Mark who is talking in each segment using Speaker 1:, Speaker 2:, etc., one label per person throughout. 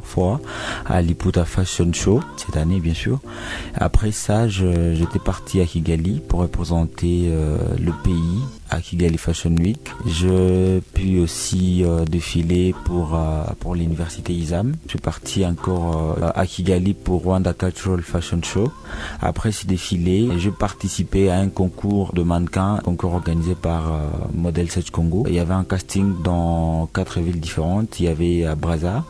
Speaker 1: première fois à l'Iputa Fashion Show, cette année bien sûr. Après ça, j'étais parti à Kigali pour représenter le pays à Kigali Fashion Week. Je puis aussi défiler pour l'université ISAM. Je suis parti encore à Kigali pour Rwanda Cultural Fashion Show. Après ce défilé, j'ai participé à un concours de mannequins, concours organisé par Model Search Congo. Il y avait un casting dans 4 villes différentes. Il y avait à Brazza,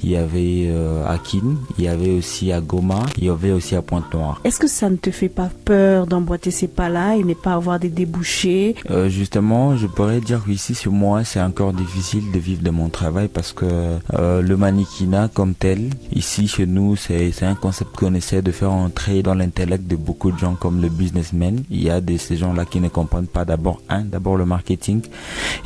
Speaker 1: il y avait à Kin, il y avait aussi à Goma, il y avait aussi à Pointe-Noire.
Speaker 2: Est-ce que ça ne te fait pas peur d'emboîter ces pas-là et ne pas avoir des débouchés?
Speaker 1: Justement, je pourrais dire qu'ici, sur moi, c'est encore difficile de vivre de mon travail parce que le mannequinat comme tel, ici chez nous, c'est un concept qu'on essaie de faire entrer dans l'intellect de beaucoup de gens comme le businessman. Il y a ces gens-là qui ne comprennent pas d'abord le marketing,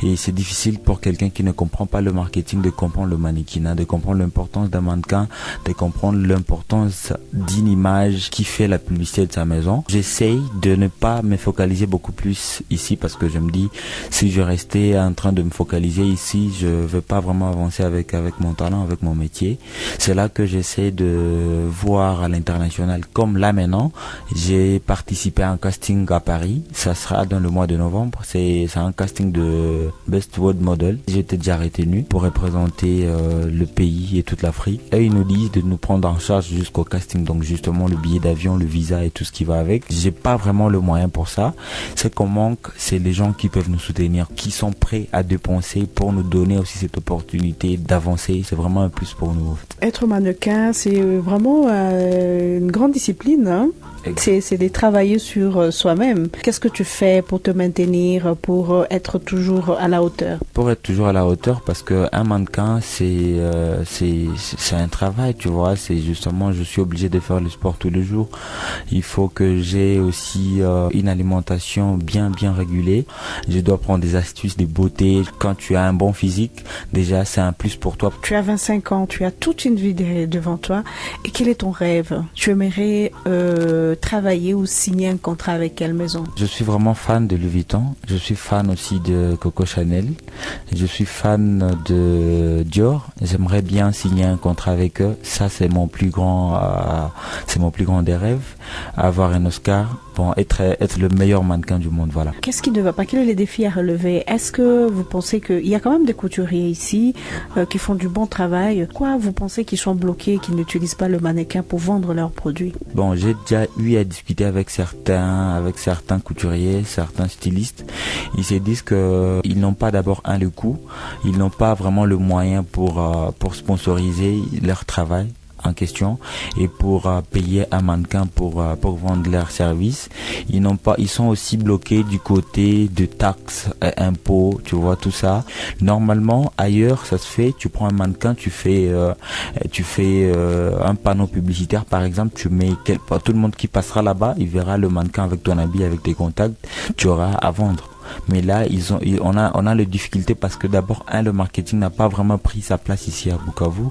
Speaker 1: et c'est difficile pour quelqu'un qui ne comprend pas le marketing de comprendre le mannequinat, de comprendre l'importance d'un mannequin, de comprendre l'importance d'une image qui fait la publicité de sa maison. J'essaye de ne pas me focaliser beaucoup plus ici parce que je me dis, si je restais en train de me focaliser ici, je ne vais pas vraiment avancer avec mon talent, avec mon métier. C'est là que j'essaie de voir à l'international. Comme là maintenant, j'ai participé à un casting à Paris. Ça sera dans le mois de novembre. C'est un casting de Best World Model. J'étais déjà retenu pour représenter le pays et toute l'Afrique. Et ils nous disent de nous prendre en charge jusqu'au casting. Donc justement le billet d'avion, le visa et tout ce qui va avec. J'ai pas vraiment le moyen pour ça. Ce qu'on manque, c'est les gens qui peuvent nous soutenir, qui sont prêts à dépenser pour nous donner aussi cette opportunité d'avancer. C'est vraiment un plus pour nous.
Speaker 2: Être mannequin, c'est vraiment une grande discipline, hein? C'est de travailler sur soi-même. Qu'est-ce que tu fais pour te maintenir, pour être toujours à la hauteur?
Speaker 1: Pour être toujours à la hauteur, parce que un mannequin, c'est un travail, tu vois. C'est justement, je suis obligé de faire le sport tous les jours. Il faut que j'ai aussi une alimentation bien régulée. Je dois prendre des astuces, des beautés. Quand tu as un bon physique, déjà, c'est un plus pour toi.
Speaker 2: Tu as 25 ans, tu as toute une vie devant toi. Et quel est ton rêve? Tu aimerais travailler ou signer un contrat avec quelle maison?
Speaker 1: Je suis vraiment fan de Louis Vuitton. Je suis fan aussi de Coco Chanel. Je suis fan de Dior. J'aimerais bien signer un contrat avec eux. Ça, c'est mon plus grand des rêves. Avoir un Oscar. Bon, être le meilleur mannequin du monde, voilà.
Speaker 2: Qu'est-ce qui ne va pas? Quels sont les défis à relever? Est-ce que vous pensez qu'il y a quand même des couturiers ici qui font du bon travail? Quoi vous pensez qu'ils sont bloqués, qu'ils n'utilisent pas le mannequin pour vendre leurs produits?
Speaker 1: Bon, j'ai déjà eu à discuter avec certains couturiers, certains stylistes. Ils se disent que ils n'ont pas d'abord le coût, ils n'ont pas vraiment le moyen pour sponsoriser leur travail en question et pour payer un mannequin pour vendre leurs services. Ils sont aussi bloqués du côté de taxes, impôts, tu vois, tout ça. Normalement, ailleurs, ça se fait, tu prends un mannequin, tu fais un panneau publicitaire, par exemple, tu mets tout le monde qui passera là-bas, il verra le mannequin avec ton habit, avec tes contacts, tu auras à vendre. Mais là, on a les difficultés parce que d'abord, le marketing n'a pas vraiment pris sa place ici à Bukavu.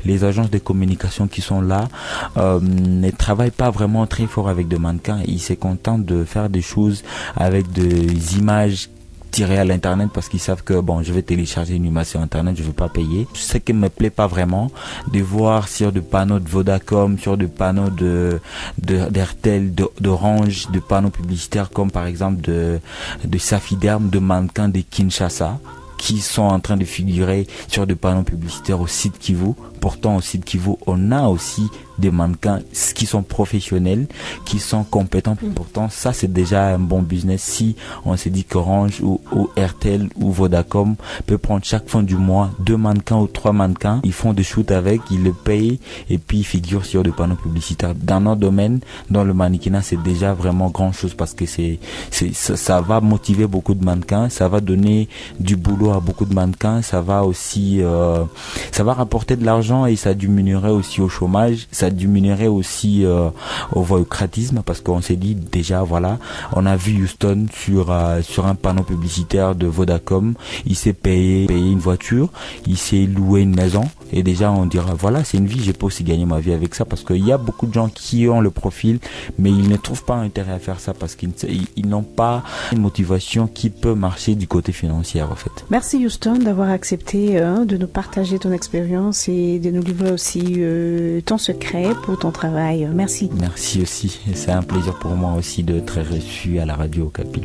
Speaker 1: Les agences de communication qui sont là ne travaillent pas vraiment très fort avec des mannequins. Ils se contentent de faire des choses avec des images tirées à l'internet parce qu'ils savent que bon, je vais télécharger une image sur internet, je ne veux pas payer. Ce qui me plaît pas vraiment, de voir sur des panneaux de Vodacom, sur des panneaux d'Airtel, d'Orange, de panneaux publicitaires comme par exemple de Safiderm, de mannequins de Kinshasa, qui sont en train de figurer sur des panneaux publicitaires au site Kivu. Pourtant, au site Kivu, on a aussi des mannequins qui sont professionnels, qui sont compétents. Pourtant, ça, c'est déjà un bon business. Si on se dit qu'Orange ou RTL ou Vodacom peut prendre chaque fin du mois 2 mannequins ou 3 mannequins, ils font des shoots avec, ils le payent et puis ils figurent sur des panneaux publicitaires. Dans notre domaine, dans le mannequinat, c'est déjà vraiment grand chose parce que ça va motiver beaucoup de mannequins, ça va donner du boulot à beaucoup de mannequins, ça va aussi, ça va rapporter de l'argent et ça diminuerait aussi au chômage, ça diminuerait aussi au voyoucratisme parce qu'on s'est dit déjà voilà, on a vu Houston sur un panneau publicitaire de Vodacom, il s'est payé une voiture, il s'est loué une maison et déjà on dira voilà, c'est une vie, je peux aussi gagner ma vie avec ça parce qu'il y a beaucoup de gens qui ont le profil mais ils ne trouvent pas intérêt à faire ça parce qu'ils n'ont pas une motivation qui peut marcher du côté financier en fait.
Speaker 2: Merci Houston d'avoir accepté de nous partager ton expérience et de nous livrer aussi ton secret pour ton travail. Merci.
Speaker 1: Merci aussi. C'est un plaisir pour moi aussi de être reçu à la radio Okapi.